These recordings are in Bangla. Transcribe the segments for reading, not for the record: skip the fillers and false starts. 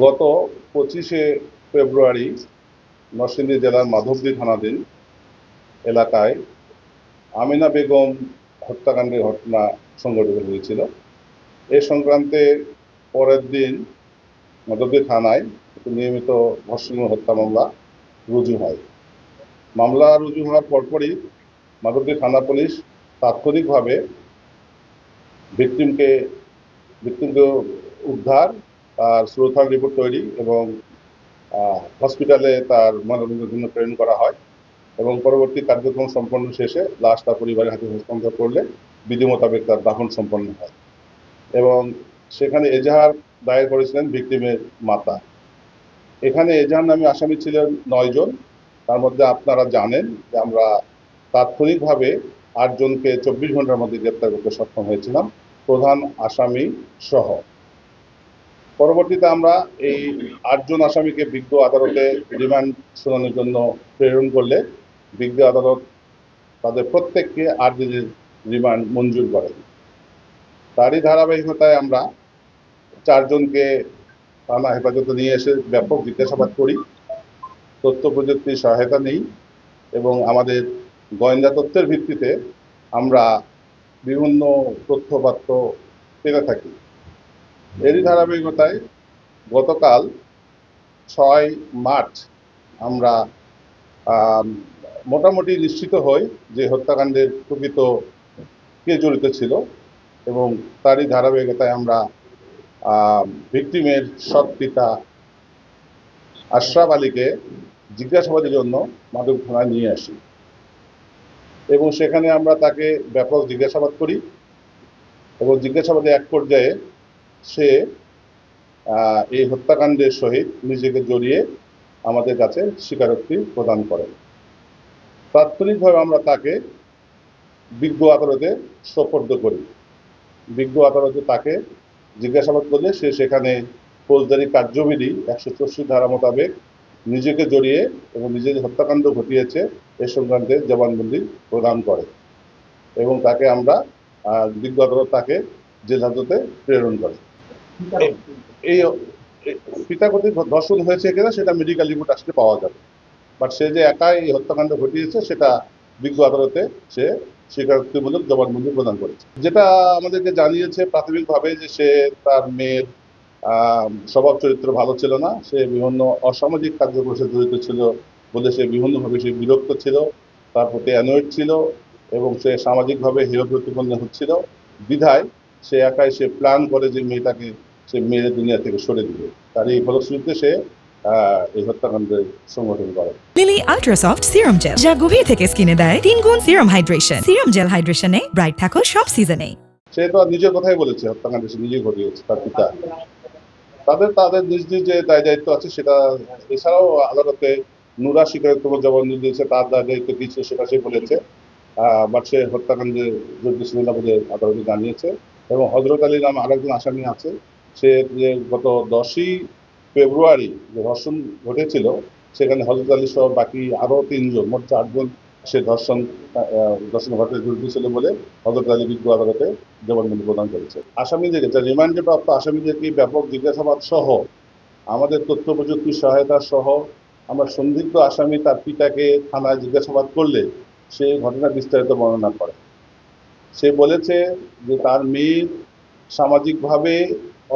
গত 25শে ফেব্রুয়ারি নরসিংদী জেলার মাধবদী থানাধীন এলাকায় আমিনা বেগম হত্যাকাণ্ডের ঘটনা সংঘটিত হয়েছিল। এ সংক্রান্তে পরের দিন মাধবদী থানায় একটি নিয়মিত ধর্ষণ ও হত্যা মামলা রুজু হয়। মামলা রুজু হওয়ার পরপরই মাধবদী থানা পুলিশ তাৎক্ষণিকভাবে ভিকটিমকে উদ্ধার, তার সুরক্ষার রিপোর্ট তৈরি এবং হসপিটালে তার ময়নাতদন্তের জন্য প্রেরণ করা হয় এবং পরবর্তী কার্যক্রম সম্পন্ন শেষে লাশ তার পরিবারের হাতে হস্তান্তর করলে বিধি মোতাবেক তার দাফন সম্পন্ন হয় এবং সেখানে এজাহার দায়ের করেছিলেন ভিকটিমের মাতা। এখানে এজাহার নামে আসামি ছিলেন 9 জন। তার মধ্যে আপনারা জানেন যে আমরা তাৎক্ষণিকভাবে 8 জনকে 24 ঘন্টার মধ্যে গ্রেপ্তার করতে সক্ষম হয়েছিলাম, প্রধান আসামি সহ। পরবর্তীতে আমরা এই 8 জন আসামিকে বিজ্ঞ আদালতে রিমান্ড শুনানির জন্য প্রেরণ করলে বিজ্ঞ আদালত তাদের প্রত্যেককে 8 দিনের রিমান্ড মঞ্জুর করেন। তারই ধারাবাহিকতায় আমরা 4 জনকে থানা হেফাজতে নিয়ে এসে ব্যাপক জিজ্ঞাসাবাদ করি, তথ্য প্রযুক্তির সহায়তা নেই এবং আমাদের গোয়েন্দা তথ্যের ভিত্তিতে আমরা বিভিন্ন তথ্যপাত্র পেতে থাকি। এরই ধারাবাহিকতায় গতকাল 6 মার্চ আমরা মোটামুটি নিশ্চিত হই যে হত্যাকাণ্ডের প্রকৃত কে জড়িত ছিল এবং তারই ধারাবাহিকতায় আমরা ভিকটিমের সৎ পিতা আশরাফ আলীকে জিজ্ঞাসাবাদের জন্য মাধব থানায় নিয়ে আসি এবং সেখানে আমরা তাকে ব্যাপক জিজ্ঞাসাবাদ করি এবং জিজ্ঞাসাবাদে এক পর্যায়ে সে এই হত্যাকাণ্ডের সহিত নিজেকে জড়িয়ে আমাদের কাছে স্বীকারোক্তি প্রদান করেন। তাৎক্ষণিকভাবে আমরা তাকে বিজ্ঞ আদালতে সোপর্দ করি। বিজ্ঞ আদালতে তাকে জিজ্ঞাসাবাদ করলে সে সেখানে ফৌজদারি কার্যবিধি 164 ধারা মোতাবেক নিজেকে জড়িয়ে এবং নিজে হত্যাকাণ্ড ঘটিয়েছে এ সংক্রান্তে জবানবন্দি প্রদান করে এবং তাকে আমরা বিজ্ঞ আদালত তাকে জেল হাজতে প্রেরণ করে। এই পিতাকথিত ধর্ষণ হয়েছে কিনা সেটা মেডিকেল রিপোর্ট আসলে পাওয়া যাবে, বাট সে যে একাই এই হত্যাকাণ্ড ঘটিয়েছে সেটা বিজ্ঞ আদালতে সে স্বীকারোক্তিমূলক জবানবন্দি প্রদান করেছে। যেটা আমাদেরকে জানিয়েছে প্রাথমিকভাবে যে সে তার মেয়ের স্বভাব চরিত্র ভালো ছিল না, সে বিভিন্ন অসামাজিক কার্যক্রমে জড়িত ছিল বলে সে বিভিন্নভাবে সে বিরক্ত ছিল, তার প্রতি অ্যানয়েড ছিল এবং সে সামাজিকভাবে হেয় প্রতিপন্ন হচ্ছিল। বিধায় সে একাই সে প্ল্যান করে যে মেয়েটাকে সে মেয়ের দুনিয়া থেকে সরে দিবে। তার এই ফলশ্রুতিতে সে এই হত্যাকাণ্ডের সংগঠন করে। লিলি আল্ট্রাসফট সিরাম জেল, যা গভীর থেকে স্কিনে দেয় 3 গুণ সিরাম হাইড্রেশন। সিরাম জেল হাইড্রেশনে ব্রাইট থাকো সব সিজনে। সে তো নিজের কথাই বলেছে হত্যাকাণ্ড সে নিজেই ঘটিয়েছে তার পিতা। তাদের নিজ নিজ যে দায় দায়িত্ব আছে সেটা, এছাড়াও আদালতে নুরা স্বীকারোক্তিমূলক জবানবন্দি দিয়েছে, তার দায় দায়িত্ব কি ছিল সেটা সে বলেছে, বাট সে হত্যাকাণ্ডে জড়িত ছিল না বলে আদালতে জানিয়েছে। এবং হজরত আলী নামে আরেকজন আসামি আছে, সে যে গত 10ই ফেব্রুয়ারি যে ধর্ষণ ঘটেছিল সেখানে হজরত আলী সহ বাকি আরও 3 জন, মোট 4 জন সে ধর্ষণ ঘটনায় জড়িত ছিল বলে হজরত আলী বিজ্ঞ আদালতে জবানবন্দি প্রদান করেছে। আসামিদের রিমান্ডে প্রাপ্ত আসামিদেরকে ব্যাপক জিজ্ঞাসাবাদ সহ আমাদের তথ্য প্রযুক্তির সহায়তা সহ আমরা সন্দিগ্ধ আসামি তার পিতাকে থানায় জিজ্ঞাসাবাদ করলে সে ঘটনা বিস্তারিত বর্ণনা করে। সে বলেছে যে তার মেয়ে সামাজিকভাবে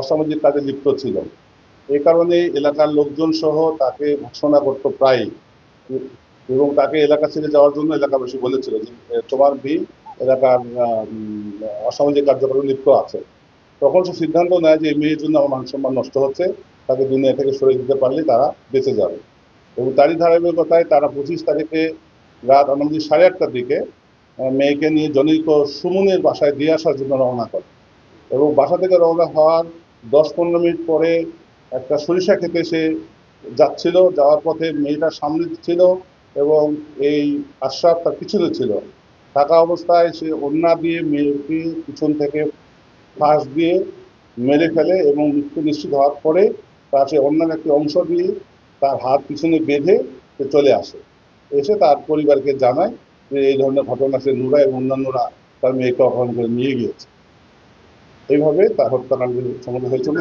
অসামাজিক কাজে লিপ্ত ছিল, এ কারণে এলাকার লোকজন সহ তাকে ভৎসনা করত প্রায় এবং তাকে এলাকা ছেড়ে যাওয়ার জন্য এলাকাবাসী বলেছিল যে তোমার মেয়ে এলাকার অসামাজিক কার্যক্রমে লিপ্ত আছে। তখন সে সিদ্ধান্ত নেয় যে এই মেয়ের জন্য আমার মান সম্মান নষ্ট হচ্ছে, তাকে দুনিয়া থেকে সরে দিতে পারলে তারা বেঁচে যাবে। এবং তারই ধারাবাহিকতায় তারা 25 তারিখে রাত 8:30টার দিকে মেয়েকে নিয়ে জনৈক সুমনের বাসায় দিয়ে আসার জন্য রওনা করে এবং বাসা থেকে রওনা হওয়ার 10-15 মিনিট পরে একটা সরিষা খেতে সে যাচ্ছিল। যাওয়ার পথে মেয়েটার সামনে ছিল এবং এই আশরাফ তার পিছনে ছিল। থাকা অবস্থায় সে ওড়না দিয়ে মেয়েকে পিছন থেকে ফাঁস দিয়ে মেরে ফেলে এবং মৃত্যু নিশ্চিত হওয়ার পরে তার সে ওড়নার একটি অংশ দিয়ে তার হাত পিছনে বেঁধে সে চলে আসে। এসে তার পরিবারকে জানায় যে এই ধরনের ঘটনা সে নুরা এবং অন্যান্যরা তার মেয়েকে অপহরণ করে নিয়ে গিয়েছে। এইভাবে তার হত্যাকাণ্ডের সমাধান হয়েছিল।